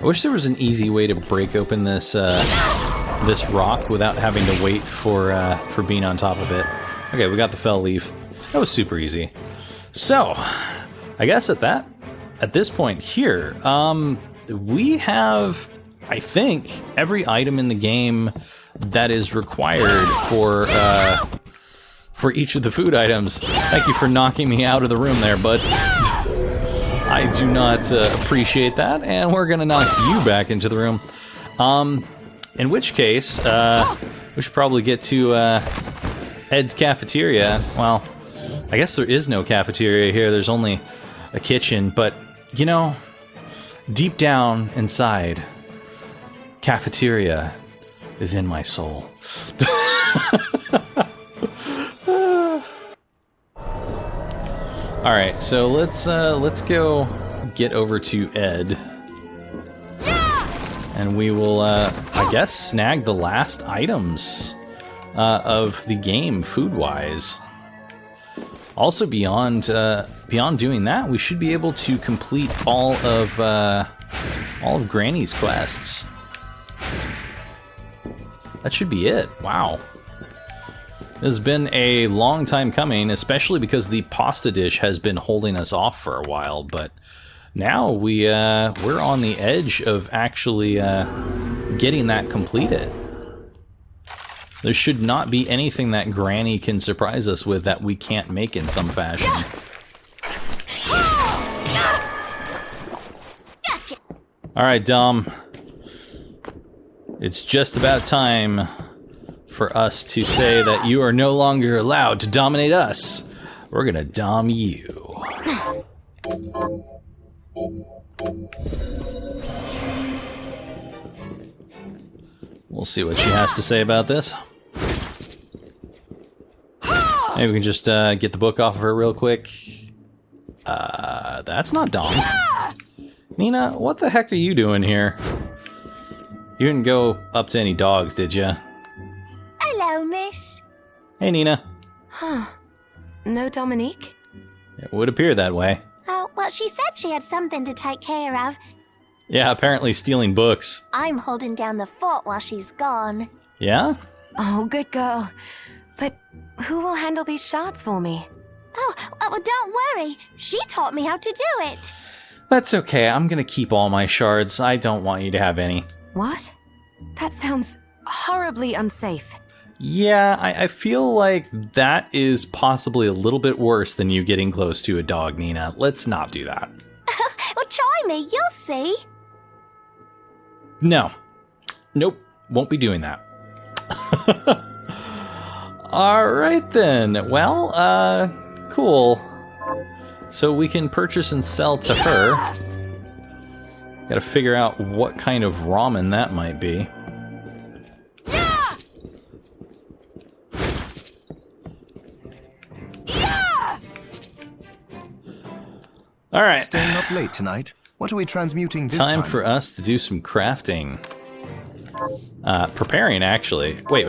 I wish there was an easy way to break open this this rock without having to wait for being on top of it. Okay, we got the fell leaf. That was super easy. So, I guess at this point here, we have, I think, every item in the game that is required for each of the food items. Thank you for knocking me out of the room there, bud. I do not appreciate that, and we're gonna knock you back into the room. In which case, we should probably get to Ed's cafeteria. Well, I guess there is no cafeteria here. There's only a kitchen, but, you know, deep down inside, cafeteria is in my soul. All right, so let's go get over to Ed, and we will, I guess, snag the last items of the game, food-wise. Also, beyond doing that, we should be able to complete all of Granny's quests. That should be it. Wow. This has been a long time coming, especially because the pasta dish has been holding us off for a while, but now we're on the edge of actually getting that completed. There should not be anything that Granny can surprise us with that we can't make in some fashion. Alright, Dom. It's just about time for us to say that you are no longer allowed to dominate us. We're gonna dom you. We'll see what she has to say about this. Maybe we can just get the book off of her real quick. That's not Dom. Nina, what the heck are you doing here? You didn't go up to any dogs, did you? Hello, miss. Hey, Nina. Huh. No Dominique? It would appear that way. Oh, well, she said she had something to take care of. Yeah, apparently stealing books. I'm holding down the fort while she's gone. Yeah? Oh, good girl. But who will handle these shards for me? Oh, well, don't worry. She taught me how to do it. That's okay. I'm gonna keep all my shards. I don't want you to have any. What? That sounds horribly unsafe. Yeah, I feel like that is possibly a little bit worse than you getting close to a dog, Nina. Let's not do that. Well, try me. You'll see. No. Nope. Won't be doing that. Alright then. Well, cool. So we can purchase and sell to her. Gotta figure out what kind of ramen that might be. Alright. Staying up late tonight? What are we transmuting this time? Time for us to do some crafting. Preparing, actually. Wait.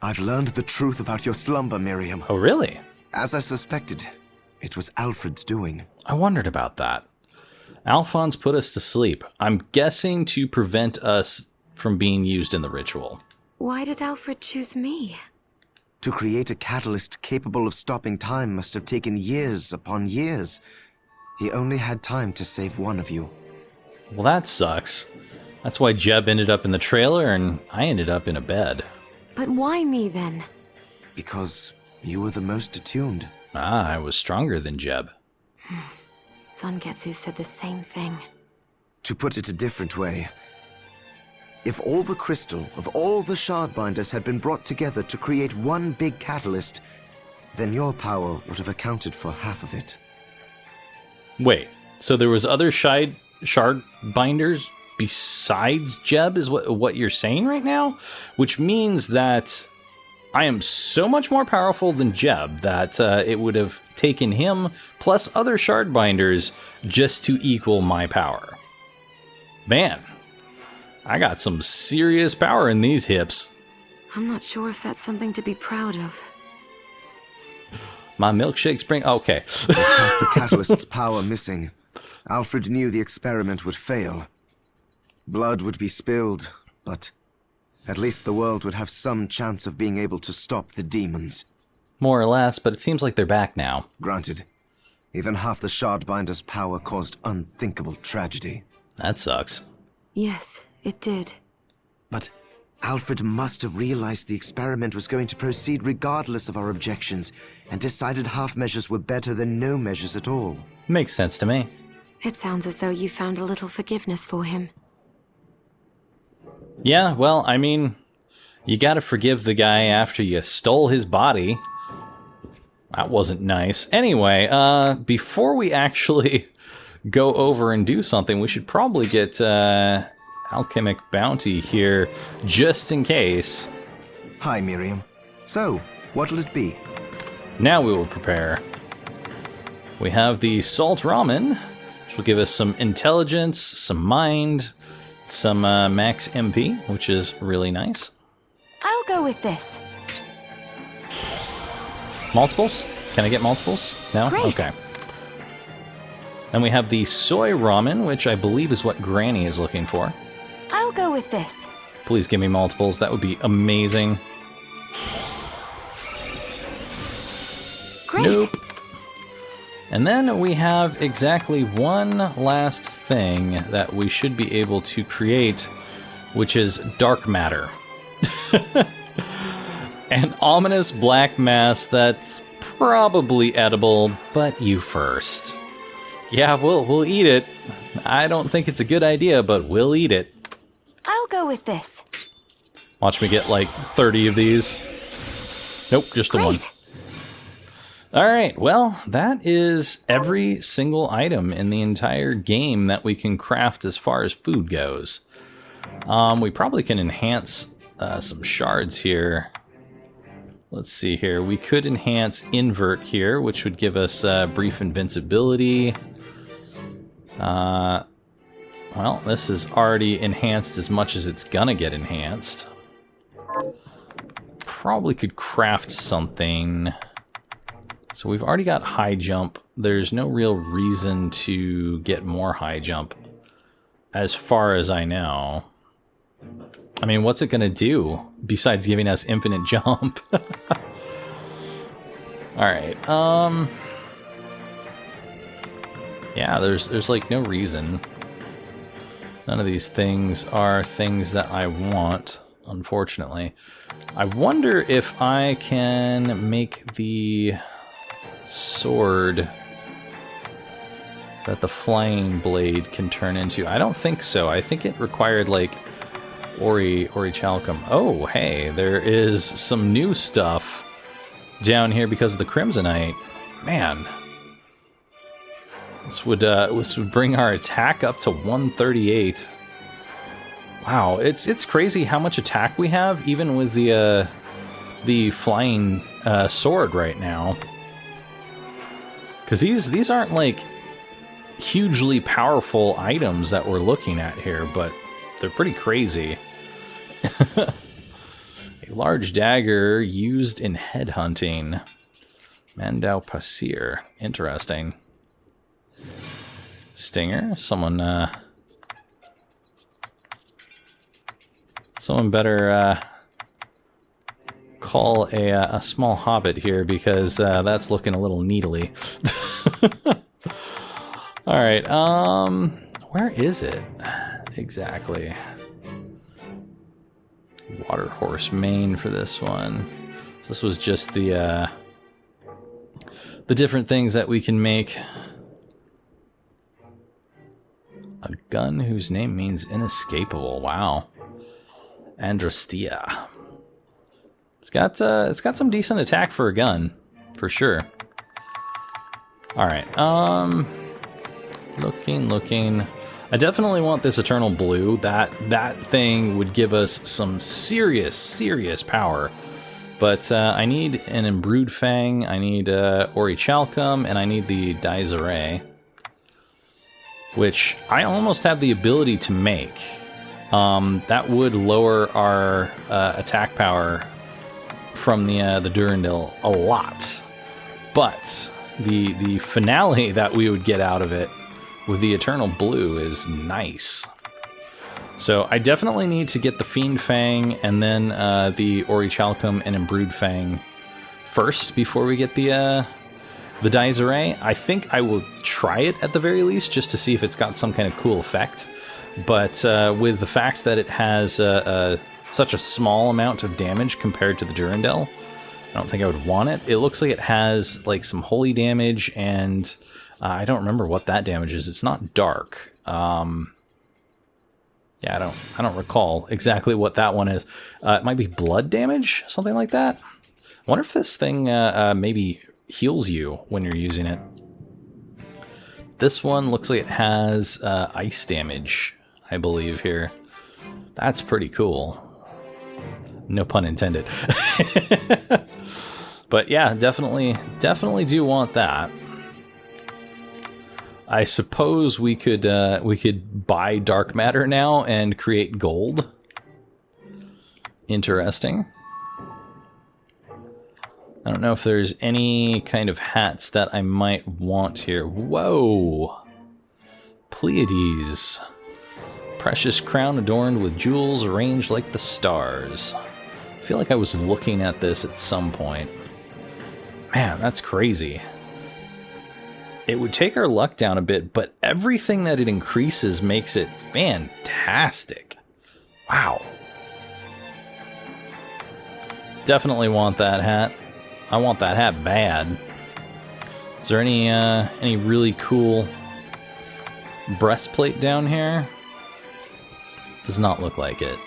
I've learned the truth about your slumber, Miriam. Oh, really? As I suspected, it was Alfred's doing. I wondered about that. Alphonse put us to sleep. I'm guessing to prevent us from being used in the ritual. Why did Alfred choose me? To create a catalyst capable of stopping time must have taken years upon years. He only had time to save one of you. Well, that sucks. That's why Jeb ended up in the trailer and I ended up in a bed. But why me then? Because you were the most attuned. Ah, I was stronger than Jeb. Zangetsu said the same thing. To put it a different way, if all the crystal of all the shardbinders had been brought together to create one big catalyst, then your power would have accounted for half of it. Wait, so there was other shard binders besides Jeb is what you're saying right now? Which means that I am so much more powerful than Jeb that it would have taken him plus other shard binders just to equal my power. Man, I got some serious power in these hips. I'm not sure if that's something to be proud of. My milkshakes bring... Okay. With half the catalyst's power missing, Alfred knew the experiment would fail. Blood would be spilled, but at least the world would have some chance of being able to stop the demons. More or less, but it seems like they're back now. Granted, even half the Shardbinder's power caused unthinkable tragedy. That sucks. Yes, it did. But Alfred must have realized the experiment was going to proceed regardless of our objections, and decided half measures were better than no measures at all. Makes sense to me. It sounds as though you found a little forgiveness for him. Yeah, well, I mean, you gotta forgive the guy after you stole his body. That wasn't nice. Anyway, before we actually go over and do something, we should probably get Alchemic Bounty here, just in case. Hi, Miriam. So, what'll it be? Now we will prepare. We have the Salt Ramen, which will give us some intelligence, some mind, some max MP, which is really nice. I'll go with this. Multiples? Can I get multiples? No? Great. Okay. Then we have the Soy Ramen, which I believe is what Granny is looking for. I'll go with this. Please give me multiples. That would be amazing. Great. Nope. And then we have exactly one last thing that we should be able to create, which is dark matter. An ominous black mass that's probably edible, but you first. Yeah, we'll eat it. I don't think it's a good idea, but we'll eat it. I'll go with this. Watch me get like 30 of these. Nope, just the one. Great. Alright, well, that is every single item in the entire game that we can craft as far as food goes. We probably can enhance some shards here. Let's see here. We could enhance Invert here, which would give us brief invincibility. Well, this is already enhanced as much as it's gonna get enhanced. Probably could craft something. So we've already got high jump. There's no real reason to get more high jump, as far as I know. I mean, what's it gonna do besides giving us infinite jump? Alright, yeah, there's like no reason. None of these things are things that I want, unfortunately. I wonder if I can make the sword that the flying blade can turn into. I don't think so. I think it required like Orichalcum. Oh, hey, there is some new stuff down here because of the Crimsonite. Man, this would bring our attack up to 138. Wow, it's crazy how much attack we have, even with the flying sword right now. Because these aren't like hugely powerful items that we're looking at here, but they're pretty crazy. A large dagger used in headhunting. Mandau Pasir. Interesting. Stinger. Someone better call a small hobbit here, because that's looking a little needly. Alright, where is it exactly? Water horse mane for this one. So this was just the different things that we can make. A gun whose name means inescapable. Wow. Andrastia. It's got some decent attack for a gun, for sure. All right. Looking. I definitely want this Eternal Blue. That thing would give us some serious power. But I need an Imbrued Fang, I need Orichalcum, and I need the Dizere, which I almost have the ability to make. That would lower our attack power from the Durandal a lot. But the finale that we would get out of it with the Eternal Blue is nice. So I definitely need to get the Fiend Fang and then the Orichalcum and Imbrued Fang first before we get the Dies Array. I think I will try it at the very least just to see if it's got some kind of cool effect. But with the fact that it has such a small amount of damage compared to the Durandal, I don't think I would want it. It looks like it has like some holy damage, and I don't remember what that damage is. It's not dark. Yeah, I don't recall exactly what that one is. It might be blood damage, something like that. I wonder if this thing maybe heals you when you're using it. This one looks like it has ice damage, I believe, here. That's pretty cool. No pun intended. But yeah, definitely do want that. I suppose we could buy dark matter now and create gold. Interesting. I don't know if there's any kind of hats that I might want here. Whoa! Pleiades. Precious crown adorned with jewels arranged like the stars. I feel like I was looking at this at some point. Man, that's crazy. It would take our luck down a bit, but everything that it increases makes it fantastic. Wow. Definitely want that hat. I want that hat bad. Is there any really cool breastplate down here? Does not look like it.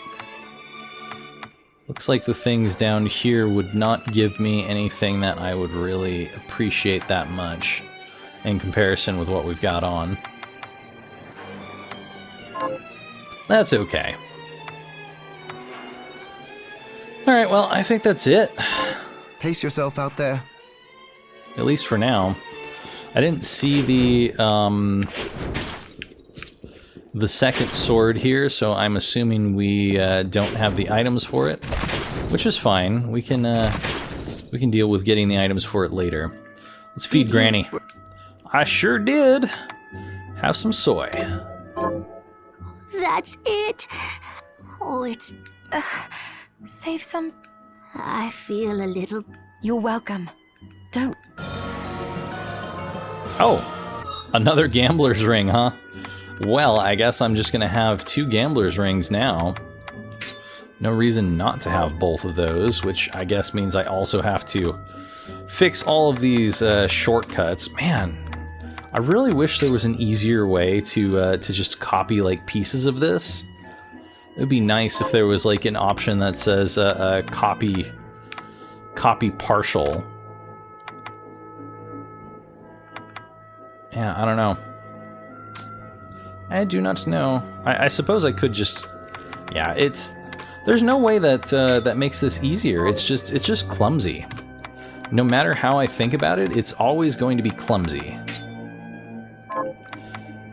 Looks like the things down here would not give me anything that I would really appreciate that much in comparison with what we've got on. That's okay. Alright, well, I think that's it. Pace yourself out there. At least for now. I didn't see the second sword here, so I'm assuming we don't have the items for it, which is fine. We can deal with getting the items for it later. Let's feed Granny. I sure did. Have some soy. That's it. Oh, it's... Save some. I feel a little... You're welcome. Don't... Oh, another gambler's ring, huh? Well, I guess I'm just gonna have 2 gambler's rings now. No reason not to have both of those, which I guess means I also have to fix all of these shortcuts. Man, I really wish there was an easier way to just copy like pieces of this. It would be nice if there was like an option that says copy partial. Yeah, I don't know. I do not know. I suppose I could just... Yeah, there's no way that that makes this easier. It's just clumsy. No matter how I think about it, it's always going to be clumsy.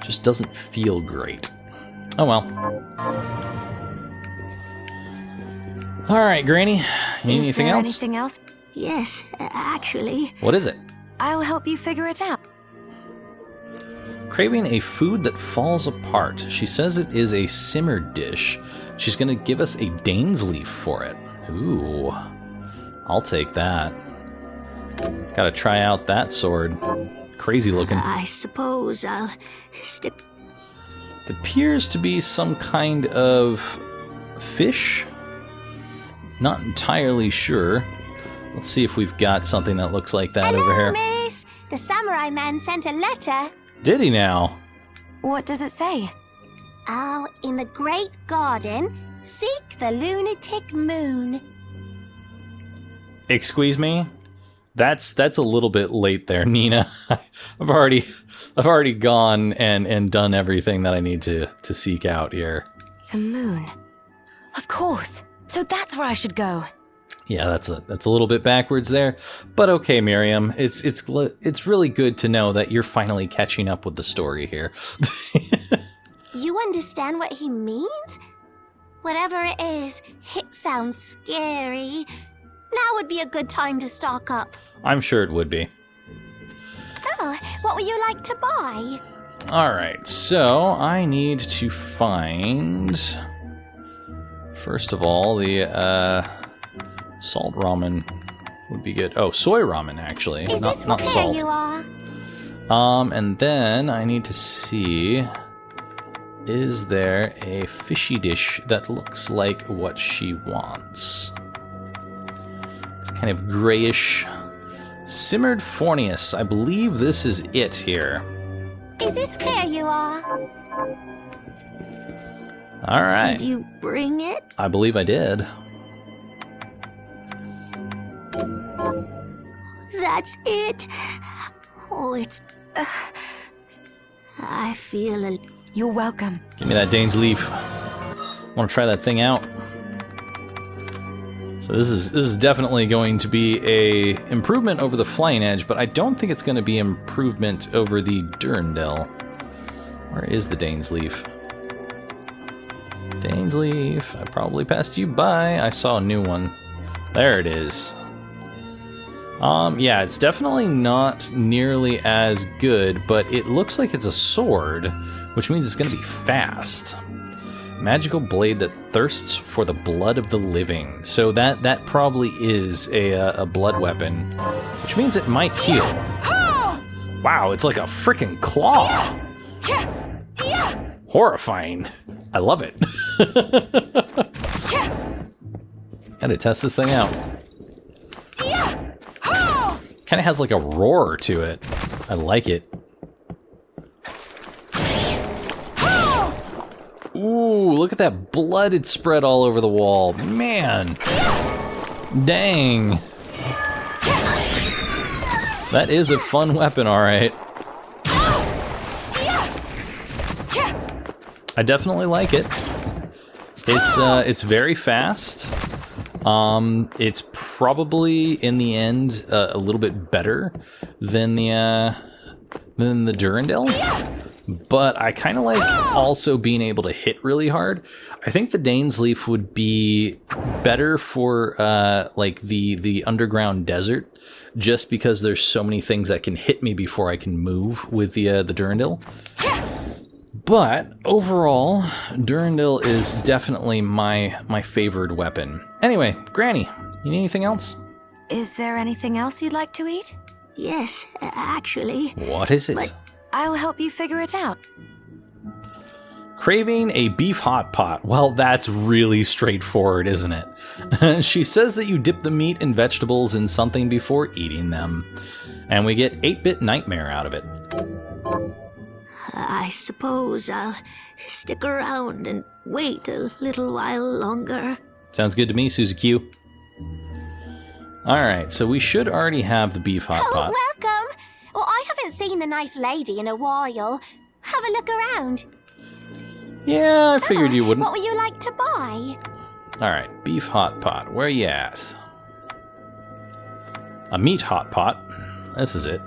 Just doesn't feel great. Oh well. Alright, Granny. You need anything else? Anything else? Yes, actually. What is it? I'll help you figure it out. Craving a food that falls apart. She says it is a simmered dish. She's going to give us a Dane's leaf for it. Ooh. I'll take that. Gotta try out that sword. Crazy looking. I suppose I'll stick... It appears to be some kind of fish. Not entirely sure. Let's see if we've got something that looks like that Hello, over here. miss! The samurai man sent a letter. Did he now? What does it say? Oh, in the great garden, seek the lunatic moon. Excuse me? That's a little bit late there, Nina. I've already gone and done everything that I need to seek out here. The moon. Of course. So that's where I should go. Yeah, that's a little bit backwards there, but okay, Miriam. It's really good to know that you're finally catching up with the story here. You understand what he means? Whatever it is, it sounds scary. Now would be a good time to stock up. I'm sure it would be. Oh, what would you like to buy? Alright, so I need to find, first of all, the salt ramen would be good. Oh, soy ramen, actually. Is not this not where salt. you are? And then I need to see, is there a fishy dish that looks like what she wants? It's kind of grayish. Simmered Fornius. I believe this is it here. Is this where you are? Alright. Did you bring it? I believe I did. That's it. Oh, it's... I feel a... You're welcome. Give me that Dane's Leaf. Want to try that thing out. So this is definitely going to be a improvement over the Flying Edge, but I don't think it's going to be improvement over the Durandal. Where is the Dane's Leaf? Dane's Leaf. I probably passed you by. I saw a new one. There it is. Yeah, it's definitely not nearly as good, but it looks like it's a sword, which means it's going to be fast. Magical blade that thirsts for the blood of the living. So that probably is a blood weapon, which means it might heal. Wow, it's like a freaking claw. Horrifying. I love it. Gotta test this thing out. Kind of has like a roar to it. I like it. Ooh, look at that blood it spread all over the wall. Man. Dang. That is a fun weapon, alright. I definitely like it. It's very fast. It's probably in the end a little bit better than the Durandal, but I kind of like also being able to hit really hard. I think the Dane's Leaf would be better for like the underground desert, just because there's so many things that can hit me before I can move with the Durandal. But overall, Durandal is definitely my favored weapon. Anyway, Granny, you need anything else? Is there anything else you'd like to eat? Yes, actually. What is it? But- I'll help you figure it out. Craving a beef hot pot. Well, that's really straightforward, isn't it? She says that you dip the meat and vegetables in something before eating them. And we get 8-bit nightmare out of it. I suppose I'll stick around and wait a little while longer. Sounds good to me, Suzy Q. Alright, so we should already have the beef hot pot. Oh, welcome! Well, I haven't seen the nice lady in a while. Have a look around. Yeah, I figured you wouldn't. What would you like to buy? Alright, beef hot pot. Where you at? A meat hot pot. This is it.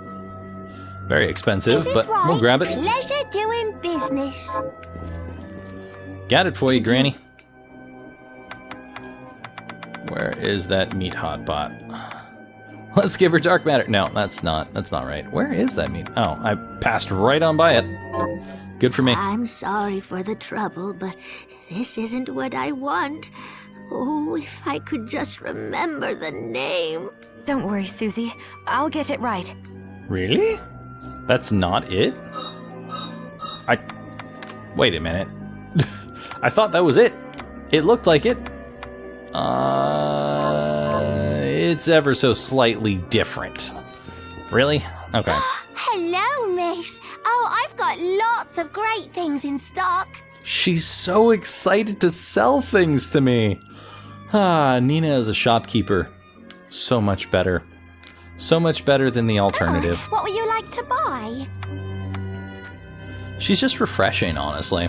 Very expensive, Is this but right? we'll grab it. Pleasure doing business. Got it for you, Granny. Where is that meat hot pot? Let's give her dark matter. No, that's not right. Where is that meat? Oh, I passed right on by it. Good for me. I'm sorry for the trouble, but this isn't what I want. Oh, if I could just remember the name. Don't worry, Susie. I'll get it right. Really? That's not it? Wait a minute. I thought that was it. It looked like it. It's ever so slightly different. Really? Okay. Hello, miss. Oh, I've got lots of great things in stock. She's so excited to sell things to me. Nina as a shopkeeper. So much better. So much better than the alternative. What would you like to buy? She's just refreshing, honestly.